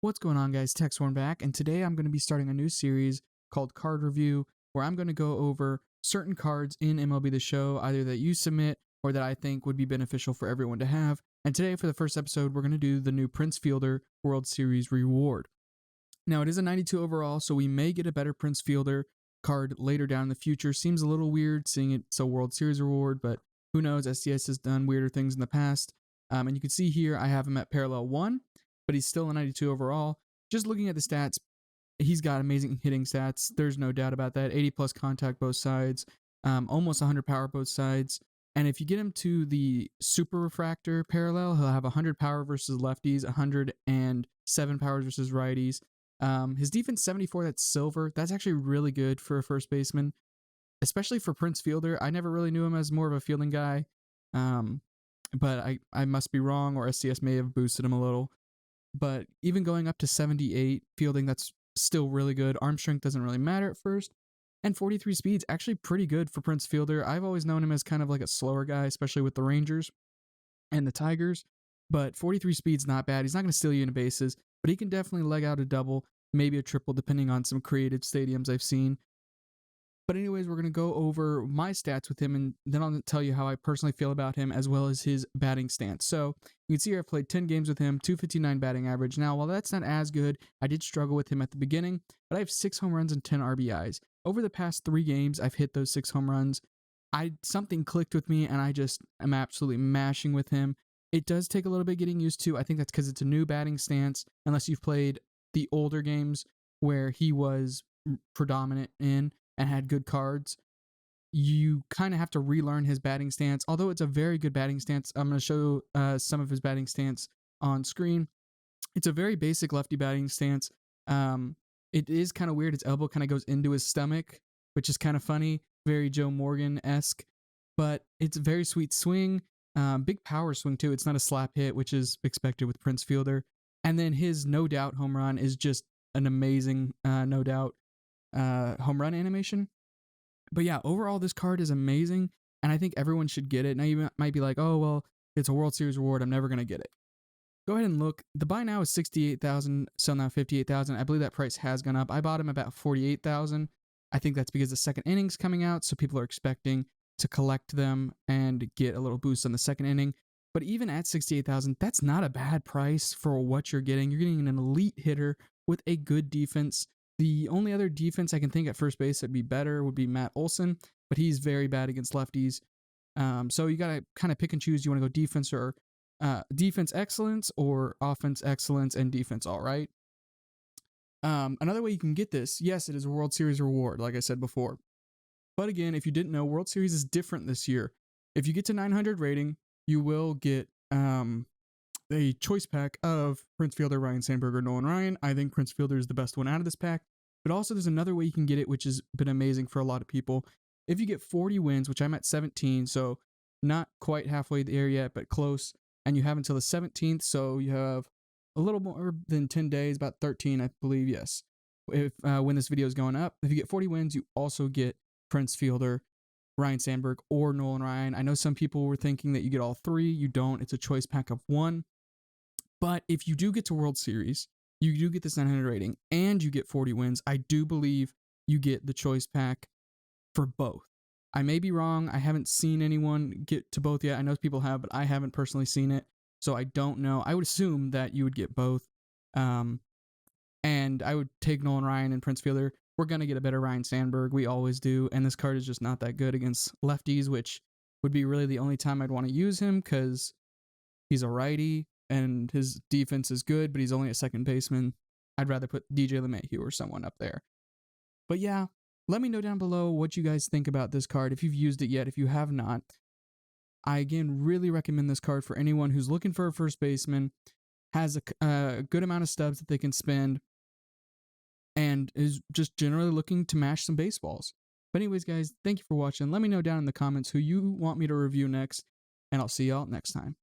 What's going on, guys? Texhorn back, and today I'm going to be starting a new series called Card Review, where I'm going to go over certain cards in MLB The Show, either that you submit or that I think would be beneficial for everyone to have. And today, for the first episode, we're going to do the new Prince Fielder World Series reward. Now, it is a 92 overall, so we may get a better Prince Fielder card later down in the future. Seems a little weird seeing it's a World Series reward, but who knows? SCS has done weirder things in the past. And you can see here I have him at parallel 1. But he's still a 92 overall. Just looking at the stats, he's got amazing hitting stats. There's no doubt about that. 80 plus contact both sides, almost 100 power both sides. And if you get him to the super refractor parallel, he'll have 100 power versus lefties, 107 powers versus righties. His defense 74, that's silver. That's actually really good for a first baseman, especially for Prince Fielder. I never really knew him as more of a fielding guy, but I must be wrong, or SCS may have boosted him a little. But even going up to 78 fielding, that's still really good. Arm strength doesn't really matter at first. And 43 speed's actually pretty good for Prince Fielder. I've always known him as kind of like a slower guy, especially with the Rangers and the Tigers. But 43 speed's not bad. He's not going to steal you into bases, but he can definitely leg out a double, maybe a triple, depending on some creative stadiums I've seen. But anyways, we're going to go over my stats with him, and then I'll tell you how I personally feel about him, as well as his batting stance. So you can see here I've played 10 games with him, 259 batting average. Now, while that's not as good, I did struggle with him at the beginning, but I have 6 home runs and 10 RBIs. Over the past 3 games, I've hit those 6 home runs. Something clicked with me, and I just am absolutely mashing with him. It does take a little bit getting used to. I think that's because it's a new batting stance, unless you've played the older games where he was predominant in and had good cards. You kind of have to relearn his batting stance, although it's a very good batting stance. I'm going to show some of his batting stance on screen. It's a very basic lefty batting stance. It is kind of weird. His elbow kind of goes into his stomach, which is kind of funny, very Joe Morgan-esque, but it's a very sweet swing. Big power swing too. It's not a slap hit, which is expected with Prince Fielder. And then his no doubt home run is just an amazing no doubt home run animation. But yeah, overall this card is amazing, and I think everyone should get it. Now you might be like, oh well, it's a World Series reward, I'm never gonna get it. Go ahead and look. The buy now is 68,000, sell now 58,000. I believe that price has gone up. I bought him about 48,000. I think that's because the second inning's coming out, so people are expecting to collect them and get a little boost on the second inning. But even at 68,000, that's not a bad price for what you're getting. You're getting an elite hitter with a good defense. The only other defense I can think at first base that'd be better would be Matt Olson, but he's very bad against lefties. So you got to kind of pick and choose. You want to go defense or defense excellence, or offense excellence and defense all right. Another way you can get this, yes, it is a World Series reward, like I said before. But again, if you didn't know, World Series is different this year. If you get to 900 rating, you will get a choice pack of Prince Fielder, Ryne Sandberg, or Nolan Ryan. I think Prince Fielder is the best one out of this pack. But also there's another way you can get it, which has been amazing for a lot of people. If you get 40 wins, which I'm at 17, so not quite halfway there yet, but close, and you have until the 17th, so you have a little more than 10 days, about 13, I believe, yes. If when this video is going up, if you get 40 wins, you also get Prince Fielder, Ryne Sandberg, or Nolan Ryan. I know some people were thinking that you get all 3. You don't. It's a choice pack of 1. But if you do get to World Series, you do get this 900 rating, and you get 40 wins, I do believe you get the choice pack for both. I may be wrong. I haven't seen anyone get to both yet. I know people have, but I haven't personally seen it, so I don't know. I would assume that you would get both. And I would take Nolan Ryan and Prince Fielder. We're going to get a better Ryne Sandberg. We always do, and this card is just not that good against lefties, which would be really the only time I'd want to use him, because he's a righty, and his defense is good, but he's only a second baseman. I'd rather put DJ LeMahieu or someone up there. But yeah, let me know down below what you guys think about this card, if you've used it yet. If you have not, I again really recommend this card for anyone who's looking for a first baseman, has a good amount of stubs that they can spend, and is just generally looking to mash some baseballs. But anyways, guys, thank you for watching. Let me know down in the comments who you want me to review next, and I'll see y'all next time.